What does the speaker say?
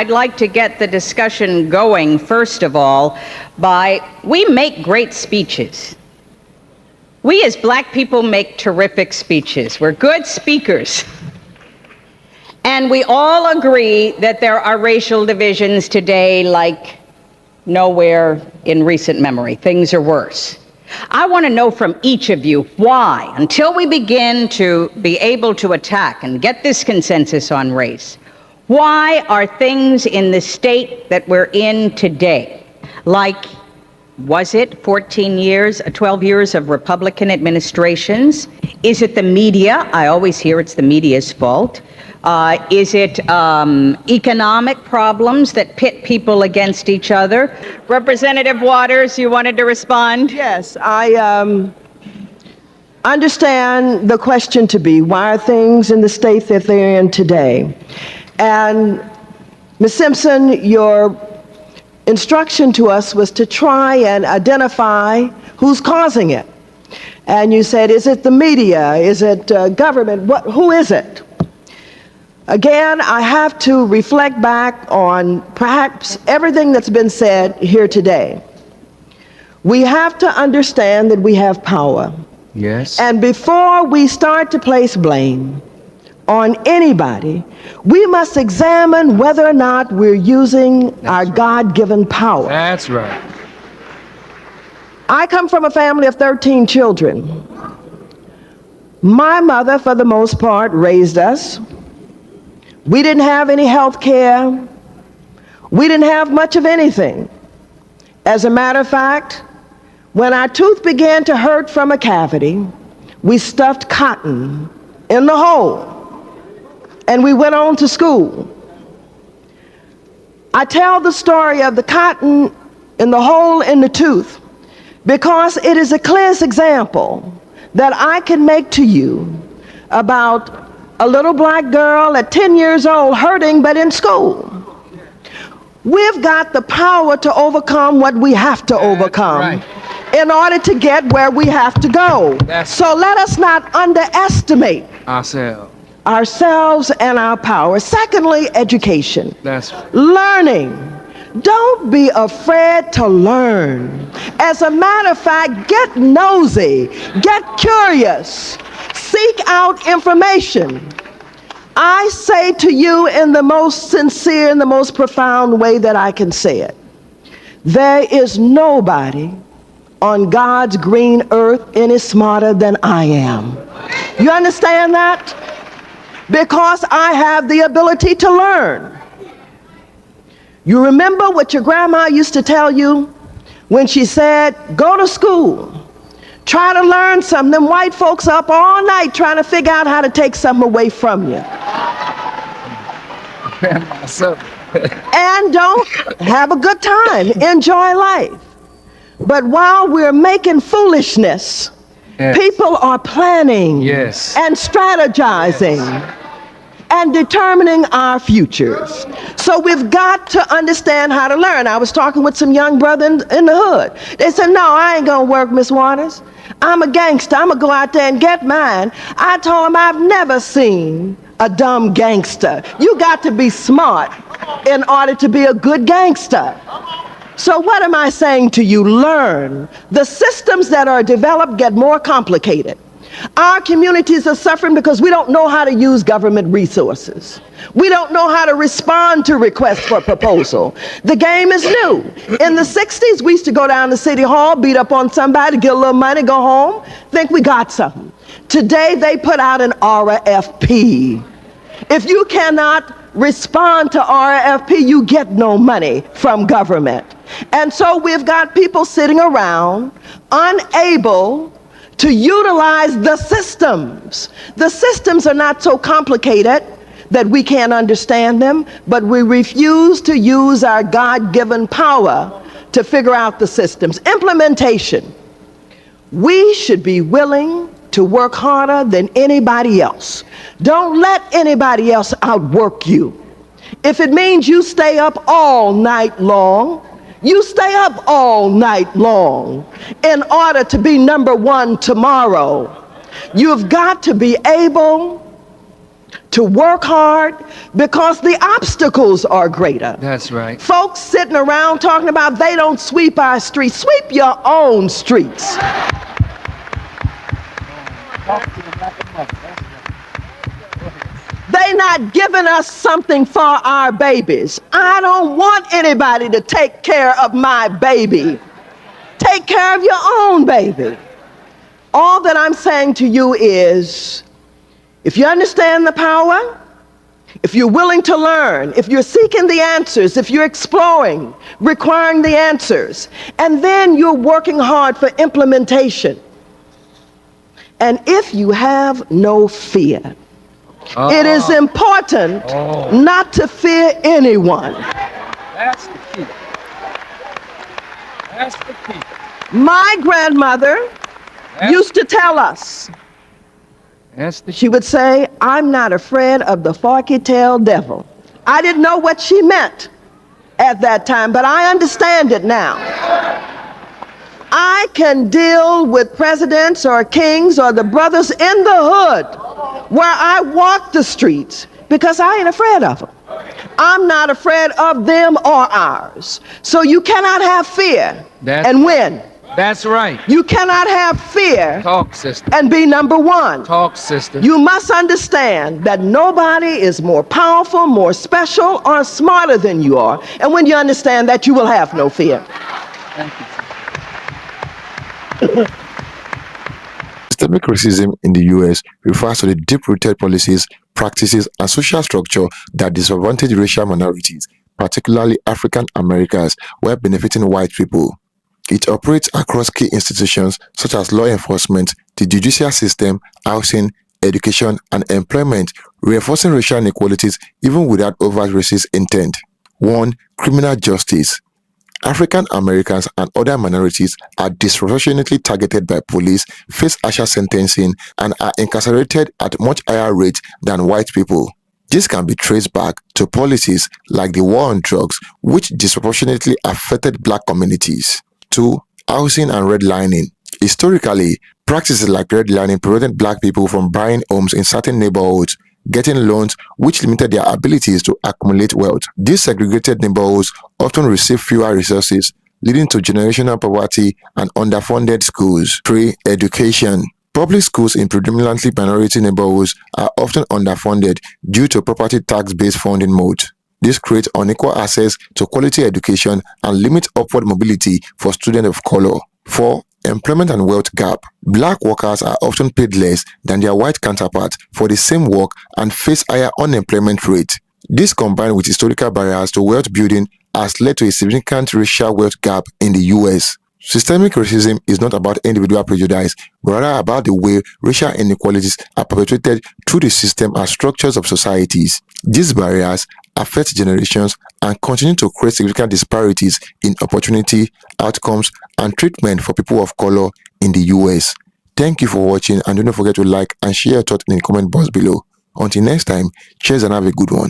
I'd like to get the discussion going, first of all, we make great speeches. We as black people make terrific speeches. We're good speakers. And we all agree that there are racial divisions today like nowhere in recent memory. Things are worse. I want to know from each of you why, until we begin to be able to attack and get this consensus on race, why are things in the state that we're in today, like, was it 12 years of Republican administrations? Is it the media? I always hear it's the media's fault. Is it economic problems that pit people against each other? Representative Waters, you wanted to respond? Yes, I understand the question to be, why are things in the state that they're in today? And Ms. Simpson, your instruction to us was to try and identify who's causing it. And you said, is it the media? Is it government? Who is it? Again, I have to reflect back on perhaps everything that's been said here today. We have to understand that we have power. Yes. And before we start to place blame on anybody, we must examine whether or not we're using our God-given power. That's right. I come from a family of 13 children. My mother, for the most part, raised us. We didn't have any health care. We didn't have much of anything. As a matter of fact, when our tooth began to hurt from a cavity, we stuffed cotton in the hole, and we went on to school. I tell the story of the cotton in the hole in the tooth because it is a clear example that I can make to you about a little black girl at 10 years old hurting but in school. We've got the power to overcome what we have to overcome in order to get where we have to go. So let us not underestimate ourselves and our power. Secondly, education. Learning. Don't be afraid to learn. As a matter of fact, get nosy, get curious, seek out information. I say to you in the most sincere and the most profound way that I can say it, there is nobody on God's green earth any smarter than I am. You understand that? Because I have the ability to learn. You remember what your grandma used to tell you when she said, go to school, try to learn something. Them white folks up all night trying to figure out how to take something away from you. And don't have a good time, enjoy life. But while we're making foolishness, people are planning and strategizing and determining our futures. So we've got to understand how to learn. I was talking with some young brother in the hood. They said, no, I ain't gonna work, Miss Waters. I'm a gangster, I'm gonna go out there and get mine. I told him I've never seen a dumb gangster. You got to be smart in order to be a good gangster. So what am I saying to you? Learn. The systems that are developed get more complicated. Our communities are suffering because we don't know how to use government resources. We don't know how to respond to requests for proposal. The game is new. In the 60s, we used to go down to City Hall, beat up on somebody, get a little money, go home, think we got something. Today, they put out an RFP. If you cannot respond to RFP, you get no money from government. And so we've got people sitting around unable to utilize the systems. The systems are not so complicated that we can't understand them, but we refuse to use our God-given power to figure out the systems. Implementation. We should be willing to work harder than anybody else. Don't let anybody else outwork you. If it means you stay up all night long, you stay up all night long in order to be number one tomorrow. You've got to be able to work hard because the obstacles are greater. That's right. Folks sitting around talking about they don't sweep our streets. Sweep your own streets. They not giving us something for our babies. I don't want anybody to take care of my baby. Take care of your own baby. All that I'm saying to you is, if you understand the power, if you're willing to learn, if you're seeking the answers, if you're exploring, requiring the answers, and then you're working hard for implementation, and if you have no fear, it is important not to fear anyone. That's the key. That's the key. My grandmother used to tell us, she would say, I'm not afraid of the forky-tailed devil. I didn't know what she meant at that time, but I understand it now. I can deal with presidents or kings or the brothers in the hood where I walk the streets because I ain't afraid of them. I'm not afraid of them or ours. So you cannot have fear and win. That's right. You cannot have fear Talk, sister. and be number one. Talk, sister. You must understand that nobody is more powerful, more special, or smarter than you are. And when you understand that, you will have no fear. Thank you. Systemic racism in the US refers to the deep-rooted policies, practices, and social structure that disadvantage racial minorities, particularly African Americans, while benefiting white people. It operates across key institutions such as law enforcement, the judicial system, housing, education, and employment, reinforcing racial inequalities even without overt racist intent. 1. Criminal justice. African Americans and other minorities are disproportionately targeted by police, face harsher sentencing, and are incarcerated at much higher rates than white people. This can be traced back to policies like the war on drugs, which disproportionately affected black communities. 2. Housing and redlining. Historically, practices like redlining prevented black people from buying homes in certain neighborhoods, getting loans which limited their abilities to accumulate wealth. These segregated neighborhoods often receive fewer resources, leading to generational poverty and underfunded schools. 3. Education. Public schools in predominantly minority neighborhoods are often underfunded due to property tax-based funding mode. This creates unequal access to quality education and limits upward mobility for students of color. 4. Employment and wealth gap. Black workers are often paid less than their white counterparts for the same work and face higher unemployment rate. This, combined with historical barriers to wealth building, has led to a significant racial wealth gap in the US. Systemic racism is not about individual prejudice, but rather about the way racial inequalities are perpetuated through the system and structures of societies. These barriers affect generations and continue to create significant disparities in opportunity, outcomes, and treatment for people of color in the US. Thank you for watching, and do not forget to like and share your thoughts in the comment box below. Until next time, cheers and have a good one.